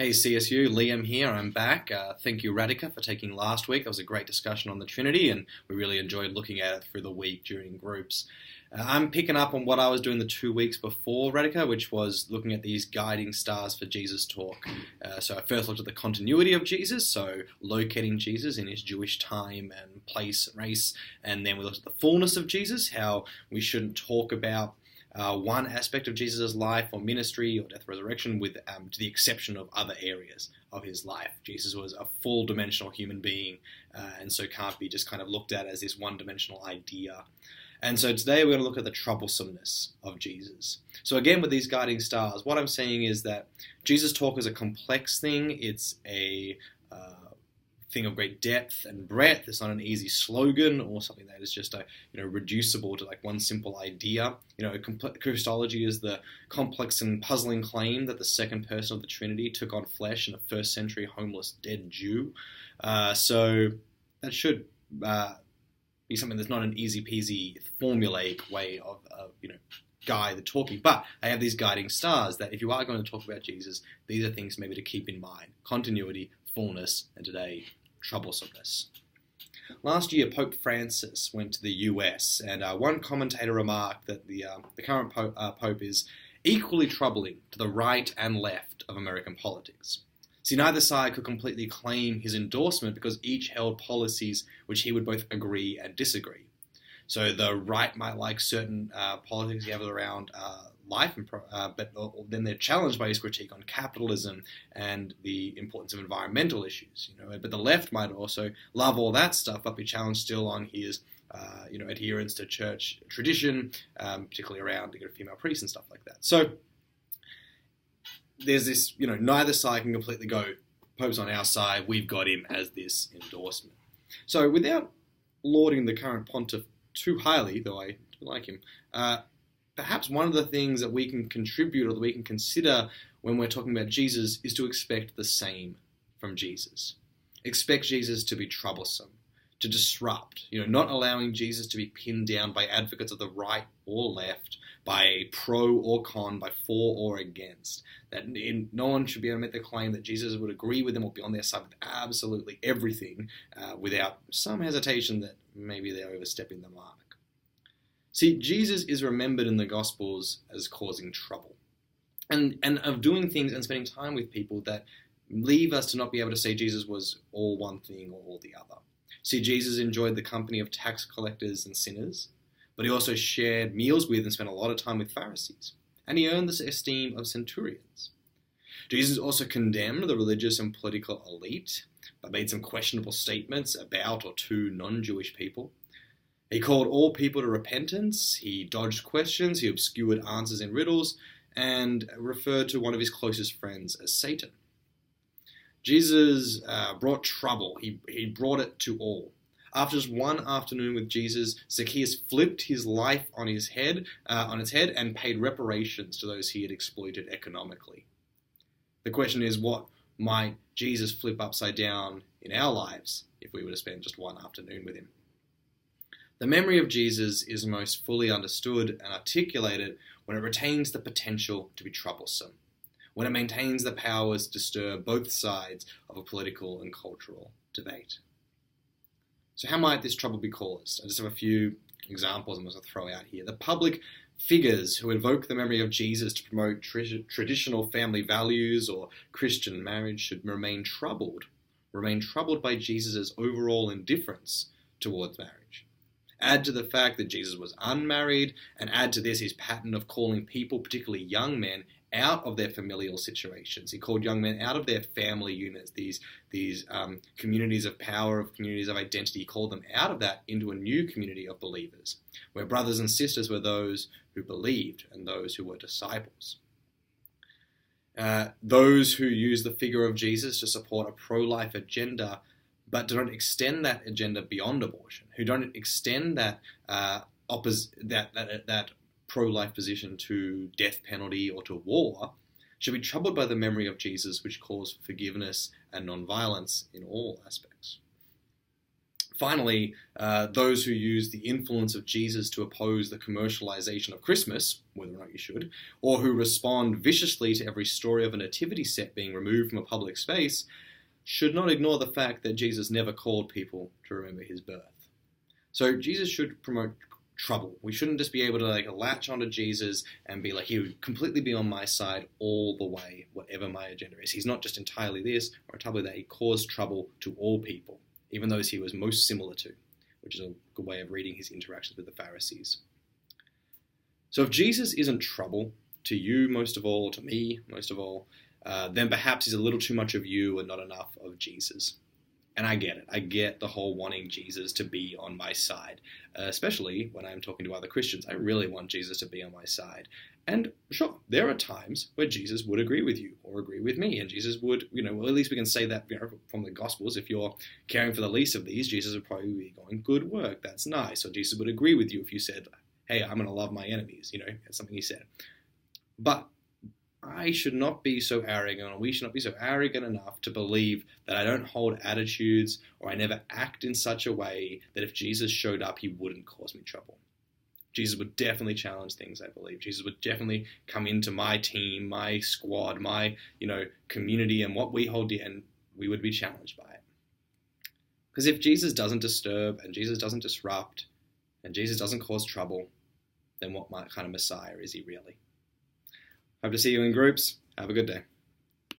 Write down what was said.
Hey CSU, Liam here, I'm back. Thank you Radhika for taking last week. That was a great discussion on the Trinity and we really enjoyed looking at it through the week during groups. I'm picking up on what I was doing the 2 weeks before Radhika, which was looking at these guiding stars for Jesus talk. So I first looked at the continuity of Jesus, so locating Jesus in his Jewish time and place and race, and then we looked at the fullness of Jesus, how we shouldn't talk about one aspect of Jesus' life or ministry or death resurrection with to the exception of other areas of his life. Jesus was a full-dimensional human being and so can't be just kind of looked at as this one-dimensional idea. And so today we're going to look at the troublesomeness of Jesus. So again, with these guiding stars, what I'm saying is that Jesus' talk is a complex thing. It's a thing of great depth and breadth. It's not an easy slogan or something that is just reducible to like one simple idea. Christology is the complex and puzzling claim that the second person of the Trinity took on flesh in a first century homeless dead Jew. So that should be something that's not an easy peasy formulaic way of guide the talking. But I have these guiding stars that if you are going to talk about Jesus, these are things maybe to keep in mind: continuity, fullness, and today, troublesomeness. Last year, Pope Francis went to the US, and one commentator remarked that the current Pope is equally troubling to the right and left of American politics. See, neither side could completely claim his endorsement because each held policies which he would both agree and disagree. So the right might like certain politics he has around life, but then they're challenged by his critique on capitalism and the importance of environmental issues. But the left might also love all that stuff, but be challenged still on his adherence to church tradition, particularly around female priests and stuff like that. So there's this, neither side can completely go, Pope's on our side, we've got him as this endorsement. So without lauding the current pontiff too highly, though I do like him, perhaps one of the things that we can contribute or that we can consider when we're talking about Jesus is to expect the same from Jesus. Expect Jesus to be troublesome, to disrupt, not allowing Jesus to be pinned down by advocates of the right or left, by pro or con, by for or against. That no one should be able to make the claim that Jesus would agree with them or be on their side with absolutely everything without some hesitation that maybe they're overstepping the mark. See, Jesus is remembered in the Gospels as causing trouble and of doing things and spending time with people that leave us to not be able to say Jesus was all one thing or all the other. See, Jesus enjoyed the company of tax collectors and sinners, but he also shared meals with and spent a lot of time with Pharisees, and he earned the esteem of centurions. Jesus also condemned the religious and political elite, but made some questionable statements about or to non-Jewish people. He called all people to repentance, he dodged questions, he obscured answers in riddles, and referred to one of his closest friends as Satan. Jesus brought trouble. He brought it to all. After just one afternoon with Jesus, Zacchaeus flipped his life on its head, and paid reparations to those he had exploited economically. The question is, what might Jesus flip upside down in our lives if we were to spend just one afternoon with him? The memory of Jesus is most fully understood and articulated when it retains the potential to be troublesome, when it maintains the powers to stir both sides of a political and cultural debate. So how might this trouble be caused? I just have a few examples I'm going to throw out here. The public figures who invoke the memory of Jesus to promote traditional family values or Christian marriage should remain troubled by Jesus' overall indifference towards marriage. Add to the fact that Jesus was unmarried, and add to this his pattern of calling people, particularly young men, out of their familial situations. He called young men out of their family units, these communities of power, of communities of identity. He called them out of that into a new community of believers, where brothers and sisters were those who believed and those who were disciples. Those who use the figure of Jesus to support a pro-life agenda but do not extend that agenda beyond abortion, who don't extend that pro-life position to death penalty or to war, should be troubled by the memory of Jesus, which calls for forgiveness and non-violence in all aspects. Finally, those who use the influence of Jesus to oppose the commercialization of Christmas, whether or not you should, or who respond viciously to every story of a nativity set being removed from a public space, should not ignore the fact that Jesus never called people to remember his birth. So Jesus should promote trouble. We shouldn't just be able to latch onto Jesus and be like, he would completely be on my side all the way, whatever my agenda is. He's not just entirely this or entirely that. He caused trouble to all people, even those he was most similar to, which is a good way of reading his interactions with the Pharisees. So if Jesus isn't trouble to you most of all, or to me most of all, then perhaps he's a little too much of you and not enough of Jesus. And I get it. I get the whole wanting Jesus to be on my side, especially when I'm talking to other Christians. I really want Jesus to be on my side. And sure, there are times where Jesus would agree with you or agree with me, and Jesus would, well, at least we can say that from the Gospels. If you're caring for the least of these, Jesus would probably be going, good work, that's nice. Or Jesus would agree with you if you said, hey, I'm going to love my enemies, that's something he said. But I should not be so arrogant, or we should not be so arrogant enough to believe that I don't hold attitudes or I never act in such a way that if Jesus showed up, he wouldn't cause me trouble. Jesus would definitely challenge things, I believe. Jesus would definitely come into my team, my squad, my, community and what we hold dear, and we would be challenged by it. Because if Jesus doesn't disturb and Jesus doesn't disrupt and Jesus doesn't cause trouble, then what kind of Messiah is he really? Hope to see you in groups. Have a good day.